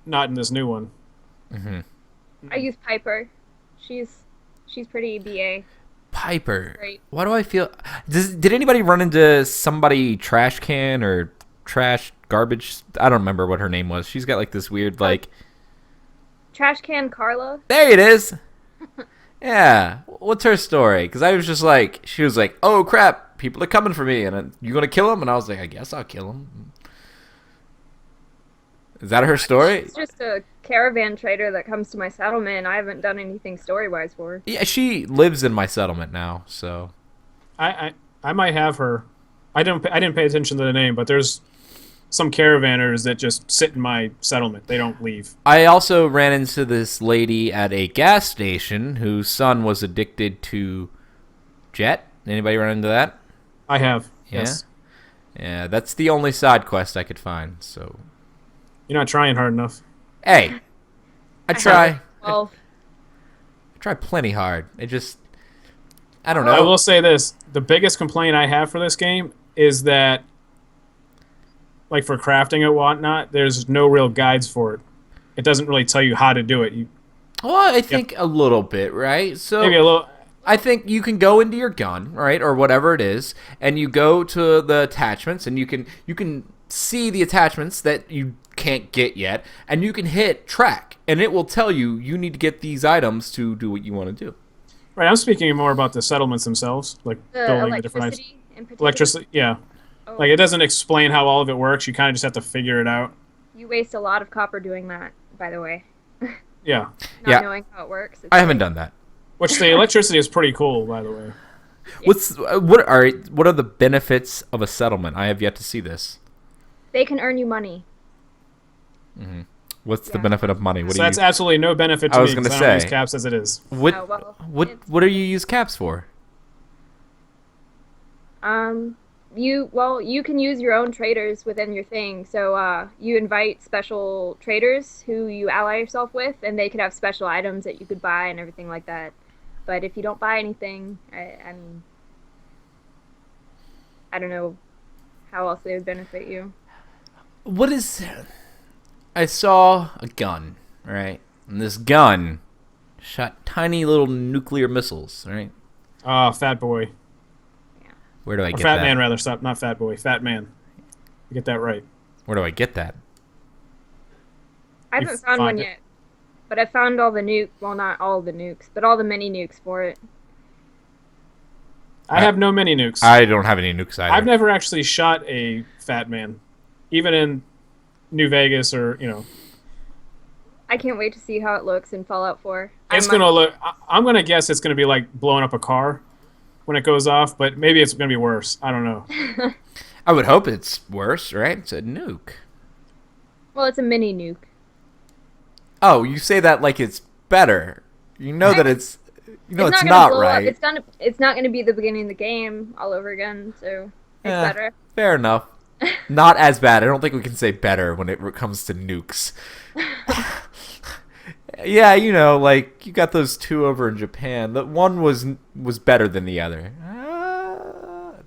not in this new one. I use Piper. She's pretty BA. Piper. Great. Why do I feel? Did anybody run into somebody trash can or trash garbage? I don't remember what her name was. She's got this weird Trash can Carla. There it is. Yeah. What's her story? Because I was just she was like, oh crap, people are coming for me, and you gonna kill them? And I was like, I guess I'll kill them. Is that her story? It's just a caravan trader that comes to my settlement. I haven't done anything story-wise for her. Yeah, she lives in my settlement now, so. I might have her. I didn't pay attention to the name, but there's some caravanners that just sit in my settlement. They don't leave. I also ran into this lady at a gas station whose son was addicted to Jet. Anybody run into that? I have. Yeah? Yes. Yeah, that's the only side quest I could find, so. You're not trying hard enough. Hey, I try. Well, I try plenty hard. It just, I don't I know. will say this: the biggest complaint I have for this game is that, like for crafting and whatnot, there's no real guides for it. It doesn't really tell you how to do it. Well, I think a little bit, right? So Maybe a little. I think you can go into your gun, right, or whatever it is, and you go to the attachments, and you can see the attachments that you can't get yet, and you can hit track, and it will tell you need to get these items to do what you want to do. Right, I'm speaking more about the settlements themselves, like the building the different items. electricity in particular. Electricity, yeah. Oh, Like it doesn't explain how all of it works. You kind of just have to figure it out. you waste a lot of copper doing that, by the way. Yeah. Not Yeah. knowing how it works. It's I haven't done that. Which the electricity is pretty cool, by the way. What are the benefits of a settlement? I have yet to see this. They can earn you money. What's the Yeah. benefit of money? So that's absolutely no benefit to I me was gonna 'cause I don't say. use caps as it is. what Oh, well, what it's- what do you use caps for? You can use your own traders within your thing. So you invite special traders who you ally yourself with, and they could have special items that you could buy and everything like that. But if you don't buy anything, I mean, I don't know how else they would benefit you. What is? I saw a gun, right? And this gun shot tiny little nuclear missiles, right? Fat boy. Where do I Or get fat that? man, rather. Stop. Not fat boy. Fat man. You get that right. Where do I get that? I You haven't found find one it. yet, but I found all the nuke. Well, not all the nukes, but all the mini nukes for it. I have no mini nukes. I don't have any nukes either. I've never actually shot a fat man, even in New Vegas or I can't wait to see how it looks in Fallout 4. It's gonna look. I'm gonna guess it's gonna be like blowing up a car when it goes off, but maybe it's gonna be worse. I don't know. I would hope it's worse, right? It's a nuke. Well, it's a mini nuke. Oh, you say that like it's better. You know that it's. You know it's gonna not blow up. right. It's not gonna be the beginning of the game all over again. So it's Eh, better. Fair enough. Not as bad. I don't think we can say better when it comes to nukes. Yeah, you know, like you got those two over in Japan. The one was better than the other.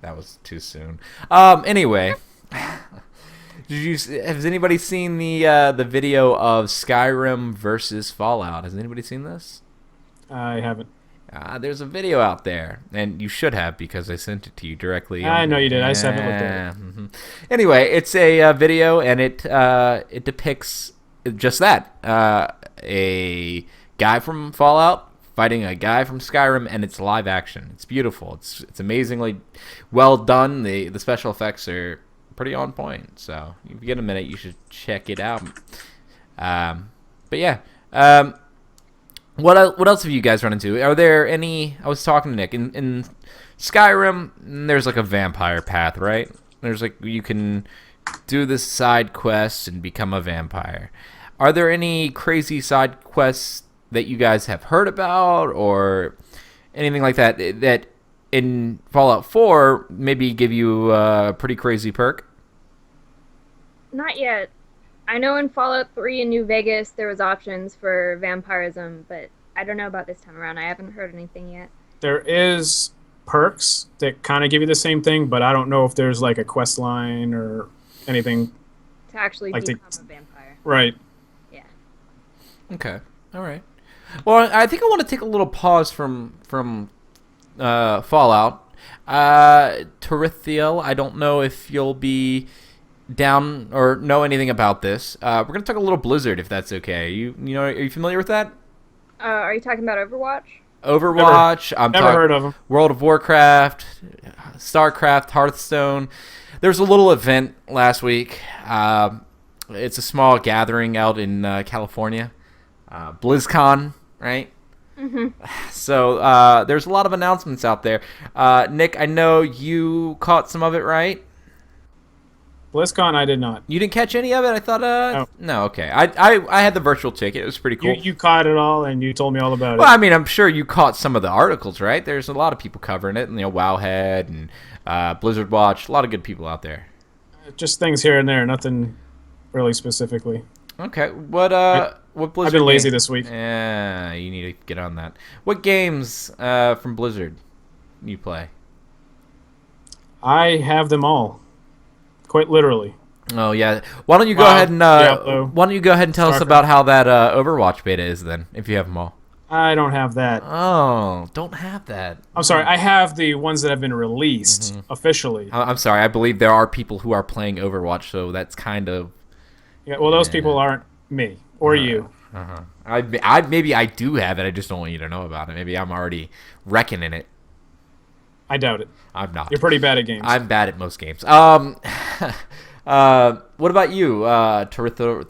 That was too soon. Anyway, has anybody seen the video of Skyrim versus Fallout? Has anybody seen this? I haven't. There's a video out there, and you should have because I sent it to you directly. I know you did. I just haven't looked at it. Mhm. Anyway, it's a video, and it depicts just that. A guy from Fallout fighting a guy from Skyrim, and it's live action. It's beautiful. It's amazingly well done. The special effects are pretty on point. So if you get a minute, you should check it out. But yeah. What else have you guys run into? Are there any? I was talking to Nick in Skyrim. There's like a vampire path, right? There's like you can do this side quest and become a vampire. Are there any crazy side quests that you guys have heard about or anything like that that in Fallout 4 maybe give you a pretty crazy perk? Not yet. I know in Fallout 3 in New Vegas there was options for vampirism, but I don't know about this time around. I haven't heard anything yet. There is perks that kind of give you the same thing, but I don't know if there's like a quest line or anything. To actually Like become a vampire. Right. Yeah. Okay. All right. Well, I think I want to take a little pause from Fallout. Tirithiel, I don't know if you'll be down or know anything about this. We're gonna talk a little Blizzard, if that's okay. You know, are you familiar with that? Are you talking about Overwatch? Overwatch. I'm Never heard of them. World of Warcraft, StarCraft, Hearthstone. There was a little event last week. It's a small gathering out in California. BlizzCon, right? Mm-hmm. So there's a lot of announcements out there. Nick, I know you caught some of it, right? BlizzCon, I did not. You didn't catch any of it? I thought, No. no, okay. I had the virtual ticket. It was pretty cool. You caught it all, and you told me all about Well, it. I mean, I'm sure you caught some of the articles, right? There's a lot of people covering it, and Wowhead and Blizzard Watch. A lot of good people out there. Just things here and there, nothing really specifically. Okay, what Blizzard? I've been lazy game- this week. Yeah, you need to get on that. What games from Blizzard you play? I have them all, quite literally. Oh yeah. Why don't you go Wow, ahead and Diablo, why don't you go ahead and tell us StarCraft. about how that Overwatch beta is then, if you have them all? I don't have that. Oh, don't have that. I'm sorry. I have the ones that have been released Mm-hmm. officially. I'm sorry. I believe there are people who are playing Overwatch, so that's kind of. Yeah, well, those people aren't me or you. Maybe I do have it. I just don't want you to know about it. Maybe I'm already wrecking in it. I doubt it. I'm not. You're pretty bad at games. I'm bad at most games. What about you, Tirithiel?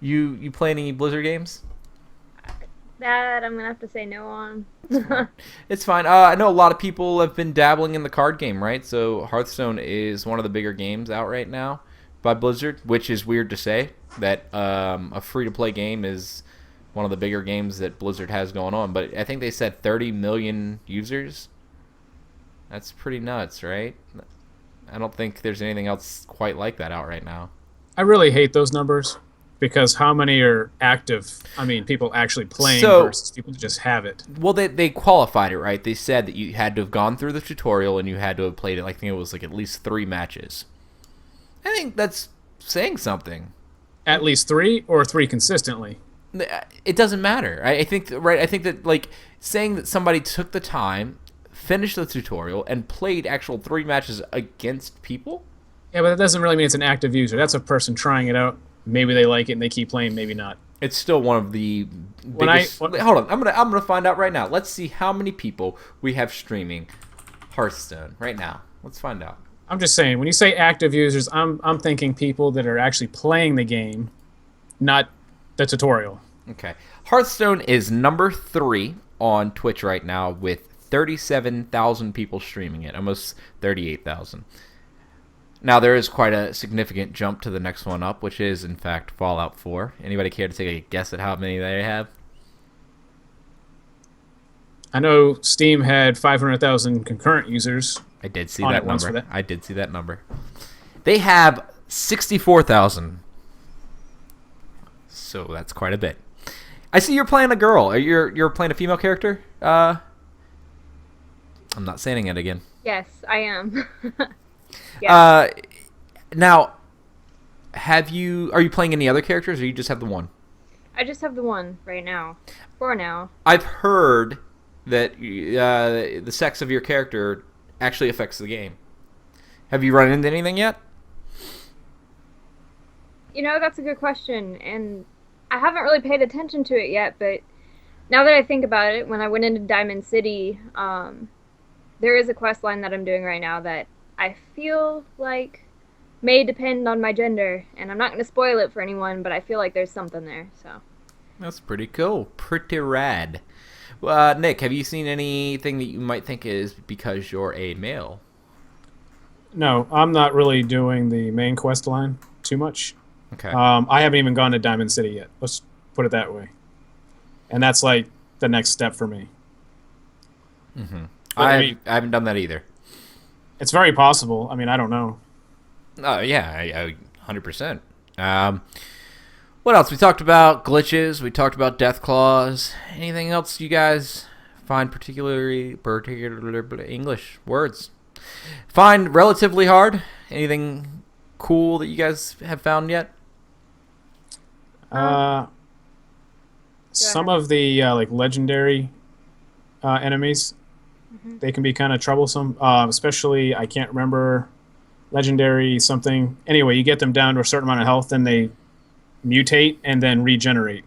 You play any Blizzard games? That I'm gonna have to say no on. It's fine. I know a lot of people have been dabbling in the card game, right? So Hearthstone is one of the bigger games out right now by Blizzard, which is weird to say that a free-to-play game is one of the bigger games that Blizzard has going on. But I think they said 30 million users. That's pretty nuts, right? I don't think there's anything else quite like that out right now. I really hate those numbers because how many are active? I mean, people actually playing So- versus people that just have it. Well, they qualified it, right? They said that you had to have gone through the tutorial and you had to have played it. I think it was like at least 3 matches. I think that's saying something. At least 3 or 3 consistently. It doesn't matter. I think right. I think that like saying that somebody took the time, finished the tutorial, and played actual 3 matches against people. Yeah, but that doesn't really mean it's an active user. That's a person trying it out. Maybe they like it and they keep playing. Maybe not. It's still one of the biggest. Hold on, I'm gonna find out right now. Let's see how many people we have streaming Hearthstone right now. Let's find out. I'm just saying, when you say active users, I'm thinking people that are actually playing the game, not the tutorial. Okay, Hearthstone is number 3 on Twitch right now with 37,000 people streaming it, almost 38,000. Now there is quite a significant jump to the next one up, which is in fact Fallout 4. Anybody care to take a guess at how many they have? I know Steam had 500,000 concurrent users. I did see On that it once for number. that. I did see that number. They have 64,000. So that's quite a bit. I see you're playing a girl. You're playing a female character? I'm not saying it again. Yes, I am. Yeah. Now, are you playing any other characters, or you just have the one? I just have the one right now. For now. I've heard that the sex of your character actually affects the game. Have you run into anything yet? You know, that's a good question, and I haven't really paid attention to it yet, but now that I think about it, when I went into Diamond City, there is a quest line that I'm doing right now that I feel like may depend on my gender, and I'm not going to spoil it for anyone, but I feel like there's something there, so. That's pretty cool. Pretty rad. Nick, have you seen anything that you might think is because you're a male? No, I'm not really doing the main quest line too much. Okay. I haven't even gone to Diamond City yet. Let's put it that way. And that's like the next step for me. Mm-hmm. I I haven't done that either. It's very possible. I mean, I don't know. Oh, yeah, I 100%. What else? We talked about glitches. We talked about death claws. Anything else you guys find particular English words find relatively hard? Anything cool that you guys have found yet? Some of the like legendary enemies, they can be kind of troublesome. Especially, I can't remember legendary something. Anyway, you get them down to a certain amount of health, then they mutate and then regenerate,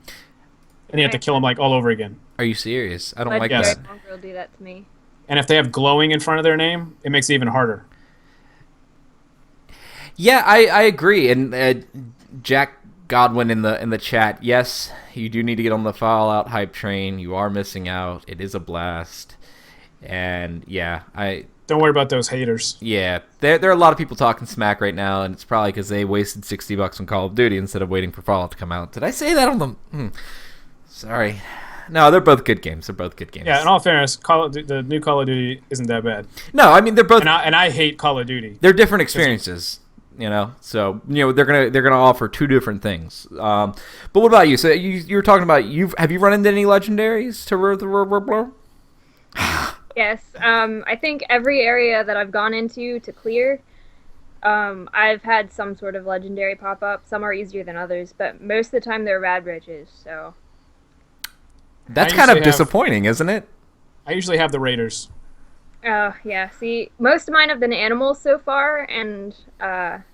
and you have to kill them like all over again. Are you serious? I don't like Yes. that. Will do that to me. And if they have glowing in front of their name, it makes it even harder. Yeah, I agree. And Jack Godwin in the chat, yes, you do need to get on the Fallout hype train. You are missing out. It is a blast. And yeah, Don't worry about those haters. yeah, there are a lot of people talking smack right now, and it's probably because they wasted $60 on Call of Duty instead of waiting for Fallout to come out. Did I say that on the? Sorry. No, they're both good games. Yeah, in all fairness, the new Call of Duty isn't that bad. No, I mean they're both. And I hate Call of Duty. They're different experiences, So they're gonna offer two different things. But what about you? So you were talking about have you run into any legendaries to Yes, I think every area that I've gone into to clear, I've had some sort of legendary pop up. Some are easier than others, but most of the time they're rad bridges. So that's kind of disappointing, isn't it? I usually have the raiders. Oh, yeah. See, most of mine have been animals so far, and I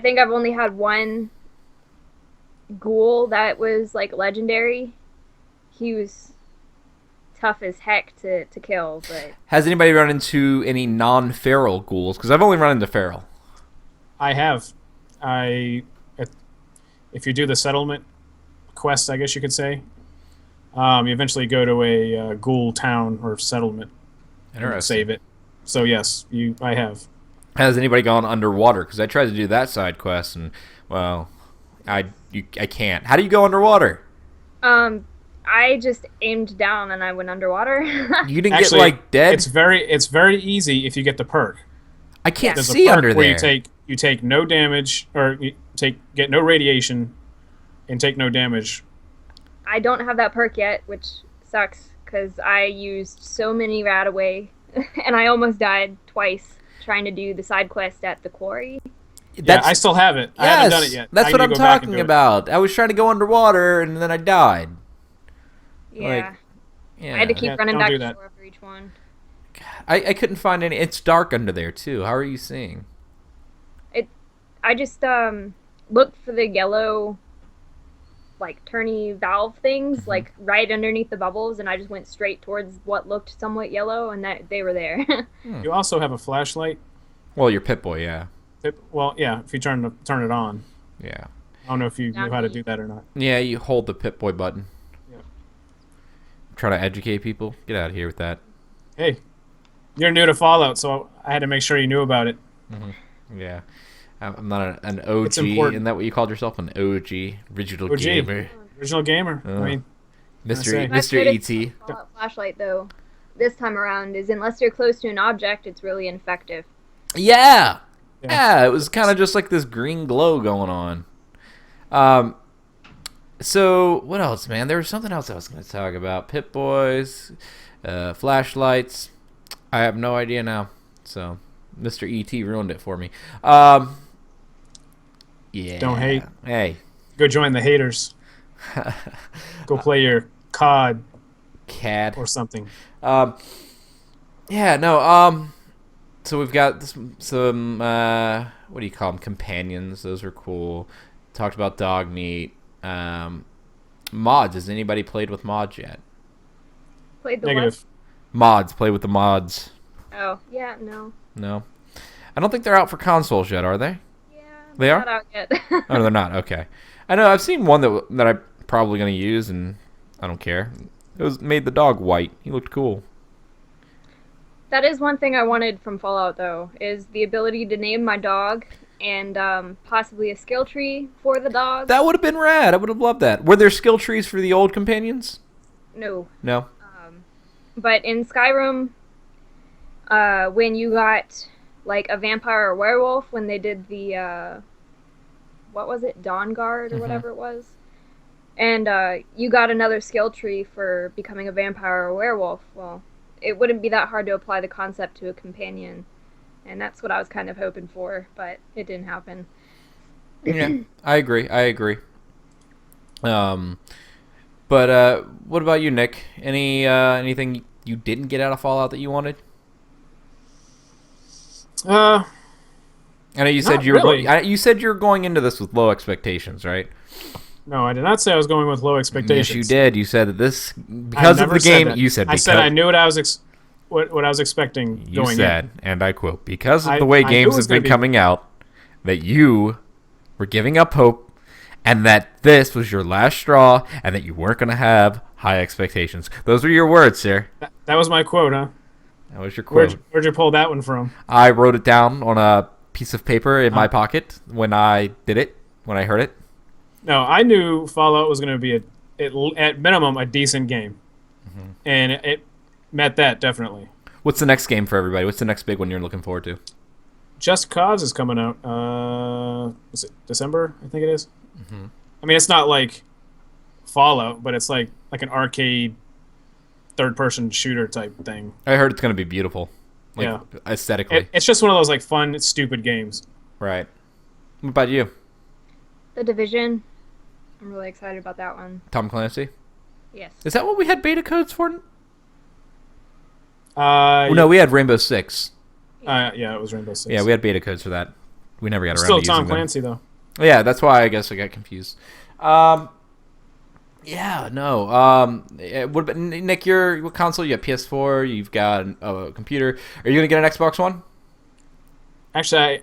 think I've only had one ghoul that was, like, legendary. He was tough as heck to kill, but... Has anybody run into any non-feral ghouls? Because I've only run into feral. I have. If you do the settlement quest, I guess you could say, you eventually go to a ghoul town or settlement. Interesting. And save it. So yes, I have. Has anybody gone underwater? Because I tried to do that side quest, and well, I can't. How do you go underwater? I just aimed down and I went underwater. You didn't get like dead. It's very easy if you get the perk. I can't There's see a perk under where there. you take no damage, or get no radiation, and take no damage. I don't have that perk yet, which sucks because I used so many Radaway, and I almost died twice trying to do the side quest at the quarry. Yeah, I still have it. I haven't done it yet. That's what I'm talking about. I was trying to go underwater, and then I died. Yeah. Yeah. I had to keep running back do to that. shore for each one. I couldn't find any. It's dark under there, too. How are you seeing? I just looked for the yellow, like, turny valve things, like, right underneath the bubbles, and I just went straight towards what looked somewhat yellow, and they were there. You also have a flashlight. Well, your Pip-Boy, yeah. Well, yeah, if you turn it on. Yeah. I don't know if you knew how to do that or not. Yeah, you hold the Pip-Boy button. Yeah. Try to educate people. Get out of here with that. Hey, you're new to Fallout, so I had to make sure you knew about it. Yeah. I'm not an OG. It's important. Isn't that what you called yourself? An OG? Original gamer? Original gamer. I mean, Mr. E.T. Fallout flashlight, though, this time around, is unless you're close to an object, it's really ineffective. Yeah! Yeah, it was kind of just like this green glow going on. So, what else, man? There was something else I was going to talk about. Pip-Boys, flashlights. I have no idea now. So, Mr. E.T. ruined it for me. Yeah. Don't hate. Hey. Go join the haters. Go play your COD. CAD. Or something. Yeah, no, so we've got some, what do you call them? Companions. Those are cool. Talked about dog meat. Mods. Has anybody played with mods yet? Played the Negative. Mods. Play with the mods. what? Oh, yeah, no. No? I don't think they're out for consoles yet, are they? Yeah, They are? not out yet. Oh, they're not. Okay. I know. I've seen one that I'm probably going to use, and I don't care. It made the dog white. He looked cool. That is one thing I wanted from Fallout, though, is the ability to name my dog and possibly a skill tree for the dog. That would have been rad. I would have loved that. Were there skill trees for the old companions? No. No. But in Skyrim, when you got, like, a vampire or werewolf, when they did the, what was it, Dawn Guard or whatever it was, and you got another skill tree for becoming a vampire or werewolf, well, it wouldn't be that hard to apply the concept to a companion. And that's what I was kind of hoping for, but it didn't happen. Yeah, I agree. But what about you, Nick? Anything you didn't get out of Fallout that you wanted? I know you said you said you were going into this with low expectations, right? No, I did not say I was going with low expectations. Yes, you did. You said that this because of the game. You said I said I knew what I was what I was expecting. You going said, in. and I quote, because of the way I knew it games was have been gonna be- coming out. that you were giving up hope, and that this was your last straw, and that you weren't going to have high expectations. Those were your words, sir. That was my quote, huh? That was your quote. Where'd you pull that one from? I wrote it down on a piece of paper in my pocket when I did it, when I heard it. No, I knew Fallout was going to be, at minimum, a decent game. Mm-hmm. And it met that, definitely. What's the next game for everybody? What's the next big one you're looking forward to? Just Cause is coming out. Is it December? I think it is. Mm-hmm. I mean, it's not like Fallout, but it's like an arcade third-person shooter type thing. I heard it's going to be beautiful. Like, aesthetically. It's just one of those like fun, stupid games. Right. What about you? The Division. I'm really excited about that one. Tom Clancy? Yes. Is that what we had beta codes for? No, we had Rainbow Six. Yeah, it was Rainbow Six. Yeah, we had beta codes for that. We never got around Still to using Tom Clancy, though. Yeah, that's why I guess I got confused. Yeah, no. What about, Nick, what console? You got PS4, you've got a computer. Are you going to get an Xbox One? Actually, I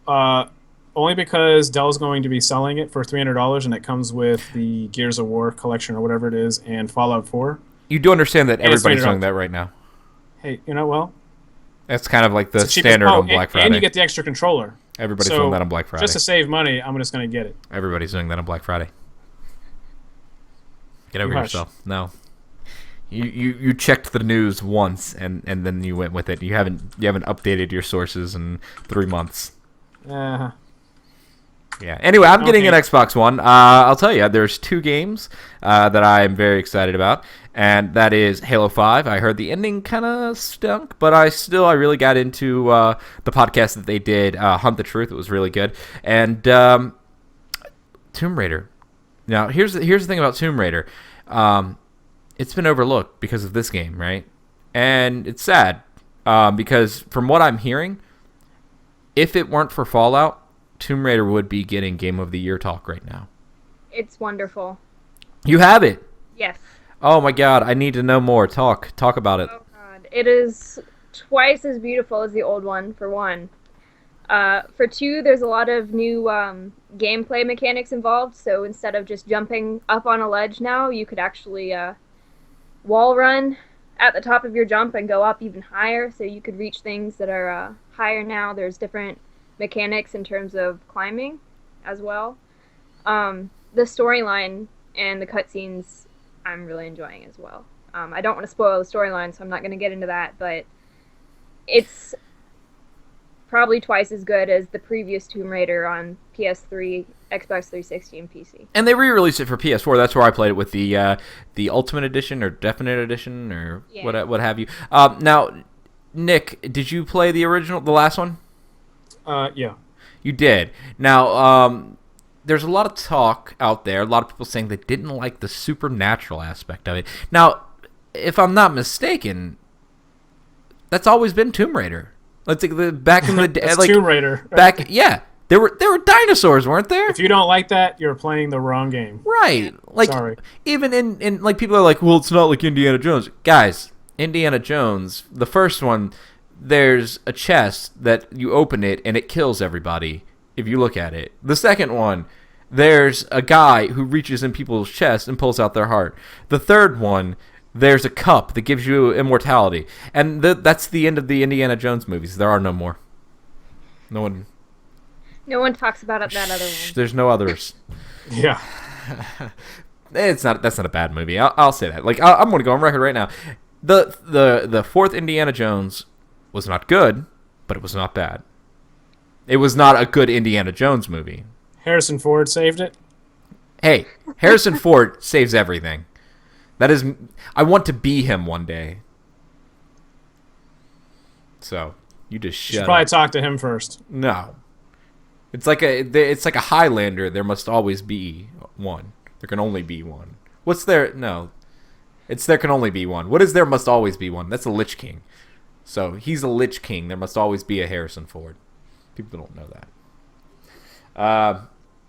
am. Only because Dell's going to be selling it for $300, and it comes with the Gears of War collection or whatever it is, and Fallout 4. You do understand that And it's everybody's $300. doing that right now. Hey, well... That's kind of like the it's the cheapest- standard on Black Friday. And you get the extra controller. Everybody's So, doing that on Black Friday. Just to save money, I'm just going to get it. Everybody's doing that on Black Friday. Get over Hush. yourself. No. You checked the news once and then you went with it. You haven't updated your sources in 3 months. Yeah. Anyway, I'm getting an Xbox One. I'll tell you, there's 2 games that I'm very excited about, and that is Halo 5. I heard the ending kind of stunk, but I really got into the podcast that they did, Hunt the Truth. It was really good. And Tomb Raider. Now, here's the thing about Tomb Raider. It's been overlooked because of this game, right? And it's sad because from what I'm hearing, if it weren't for Fallout, Tomb Raider would be getting Game of the Year talk right now. It's wonderful. You have it? Yes. Oh my god, I need to know more. Talk about it. Oh god. It is twice as beautiful as the old one, for one. For 2, there's a lot of new gameplay mechanics involved, so instead of just jumping up on a ledge now, you could actually wall run at the top of your jump and go up even higher, so you could reach things that are higher now. There's different mechanics in terms of climbing as well. The storyline and the cutscenes I'm really enjoying as well. I don't want to spoil the storyline, so I'm not going to get into that, but it's probably twice as good as the previous Tomb Raider on PS3, Xbox 360, and PC. And they re-released it for PS4. That's where I played it with the Ultimate Edition or Definite Edition or what have you. Now, Nick, did you play the last one? Yeah. You did. Now, there's a lot of talk out there, a lot of people saying they didn't like the supernatural aspect of it. Now, if I'm not mistaken, that's always been Tomb Raider. Let's like back in the day, like Tomb Raider. Back, yeah, there were dinosaurs, weren't there? If you don't like that, you're playing the wrong game. Right. Like, Sorry. even in like people are like, well, it's not like Indiana Jones. Guys, Indiana Jones, the first one, there's a chest that you open it and it kills everybody if you look at it. The second one, there's a guy who reaches in people's chests and pulls out their heart. The third one, there's a cup that gives you immortality. And that's the end of the Indiana Jones movies. There are no more. No one talks about it, that other one. There's no others. Yeah. That's not a bad movie. I'll say that. Like I'm going to go on record right now. The fourth Indiana Jones was not good, but it was not bad. It was not a good Indiana Jones movie. Harrison Ford saved it. Hey, Harrison Ford saves everything. I want to be him one day. So you just You should shut probably up. talk to him first. No, it's like a Highlander. There must always be one. There can only be one. What's there? No, it's there can only be one. What is there must always be one? That's a Lich King. So he's a Lich King. There must always be a Harrison Ford. People don't know that.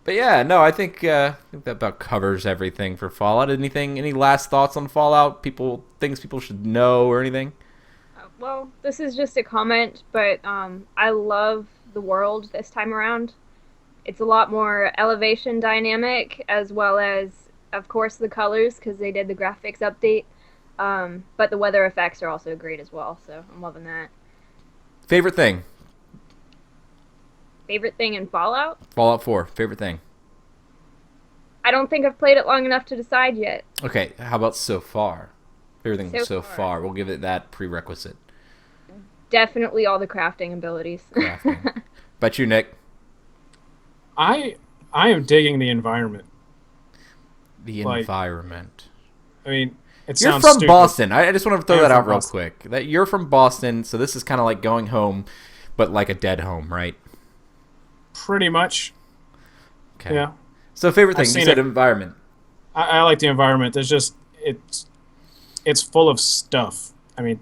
But yeah, no, I think that about covers everything for Fallout. Any last thoughts on Fallout? Things people should know or anything? Well, this is just a comment, but I love the world this time around. It's a lot more elevation dynamic, as well as, of course, the colors, because they did the graphics update. But the weather effects are also great as well, so I'm loving that. Favorite thing? Favorite thing in Fallout? Fallout 4. Favorite thing? I don't think I've played it long enough to decide yet. Okay, how about so far? Favorite thing so far. far. We'll give it that prerequisite. Definitely all the crafting abilities. Crafting. Bet you, Nick. I am digging the environment. The Like, environment. I mean, it You're sounds from stupid. Boston. I just want to throw I am that out from real Boston. quick. That you're from Boston, so this is kind of like going home, but like a dead home, right? Pretty much. Okay. Yeah. So favorite I've thing, you seen said it. environment. I like the environment. There's just it's full of stuff. I mean,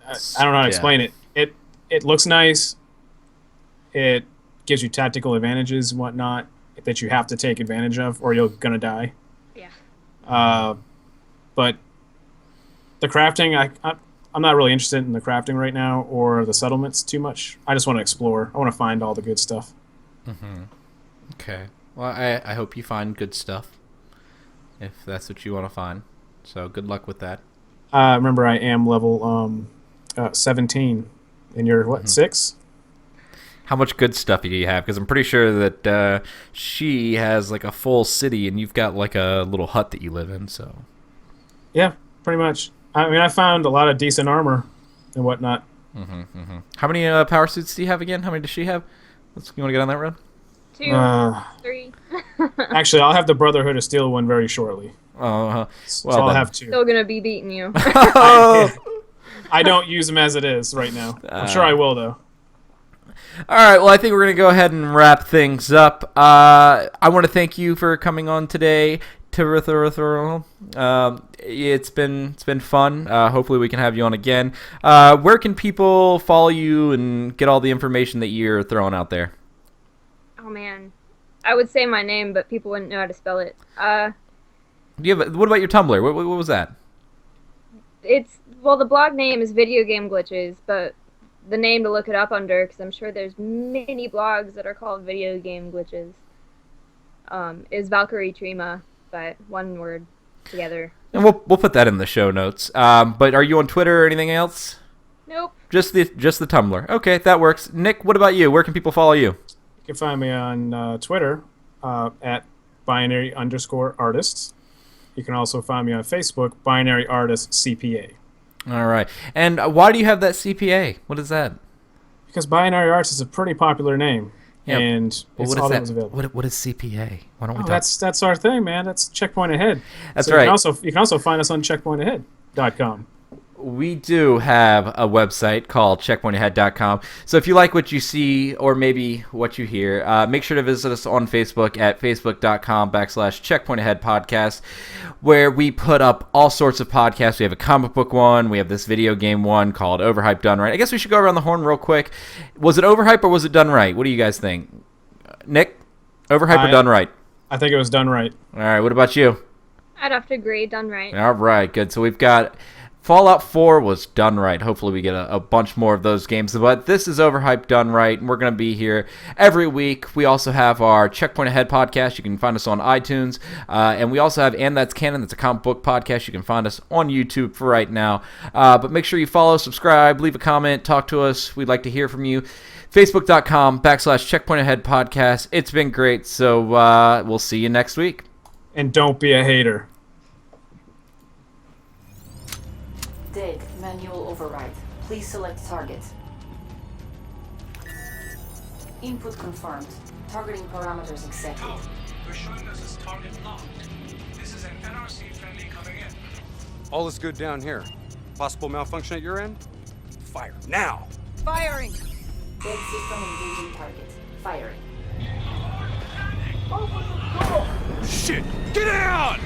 I don't know how to explain it. It looks nice. It gives you tactical advantages and whatnot that you have to take advantage of, or you're gonna die. Yeah. But the crafting, I'm not really interested in the crafting right now or the settlements too much. I just want to explore. I want to find all the good stuff. Okay. Well, I hope you find good stuff, if that's what you want to find. So good luck with that. Remember, I am level 17, and you're what, 6? How much good stuff do you have? Because I'm pretty sure that she has like a full city, and you've got like a little hut that you live in. So Yeah, pretty much. I mean, I found a lot of decent armor and whatnot. how many power suits do you have again? How many does she have? You want to get on that road? 2, 3. Actually, I'll have the Brotherhood of Steel one very shortly. Well, So I'll then. have 2. Still gonna be beating you. I don't use them as it is right now. I'm sure I will, though. All right, well, I think we're going to go ahead and wrap things up. I want to thank you for coming on today, Tirithiel. It's been fun. Hopefully we can have you on again. Where can people follow you and get all the information that you're throwing out there? Oh man, I would say my name, but people wouldn't know how to spell it. What about your Tumblr? What was that? The blog name is Video Game Glitches, but the name to look it up under, because I'm sure there's many blogs that are called Video Game Glitches, is Valkyrie Trima, but one word together. And we'll put that in the show notes. But are you on Twitter or anything else? Nope. Just the Tumblr. Okay, that works. Nick, what about you? Where can people follow you? You can find me on Twitter at binary_artists. You can also find me on Facebook, Binary Artist CPA. All right. And why do you have that CPA? What is that? Because Binary Arts is a pretty popular name, Yeah. and Well, it's all that was available. What is CPA? Why don't we Oh, talk? that's our thing, man. That's Checkpoint Ahead. That's so right. You can also find us on checkpointahead.com. We do have a website called checkpointahead.com. So if you like what you see or maybe what you hear, make sure to visit us on Facebook at facebook.com/checkpointaheadpodcast, where we put up all sorts of podcasts. We have a comic book one. We have this video game one called Overhype Done Right. I guess we should go around the horn real quick. Was it Overhype or was it done right? What do you guys think? Nick, Overhype or done right? I think it was done right. All right, what about you? I'd have to agree, done right. All right, good. So we've got Fallout 4 was done right. Hopefully we get a bunch more of those games. But this is Overhype Done Right, and we're going to be here every week. We also have our Checkpoint Ahead podcast. You can find us on iTunes. And we also have And That's Canon. That's a comic book podcast. You can find us on YouTube for right now. But make sure you follow, subscribe, leave a comment, talk to us. We'd like to hear from you. Facebook.com/Checkpoint Ahead podcast. It's been great. So we'll see you next week. And don't be a hater. Dig. Manual override. Please select target. Input confirmed. Targeting parameters accepted. Oh, you're showing us as target locked. This is an NRC friendly coming in. All is good down here. Possible malfunction at your end? Fire now! Dead system engaging target. Firing. Shit! Get down!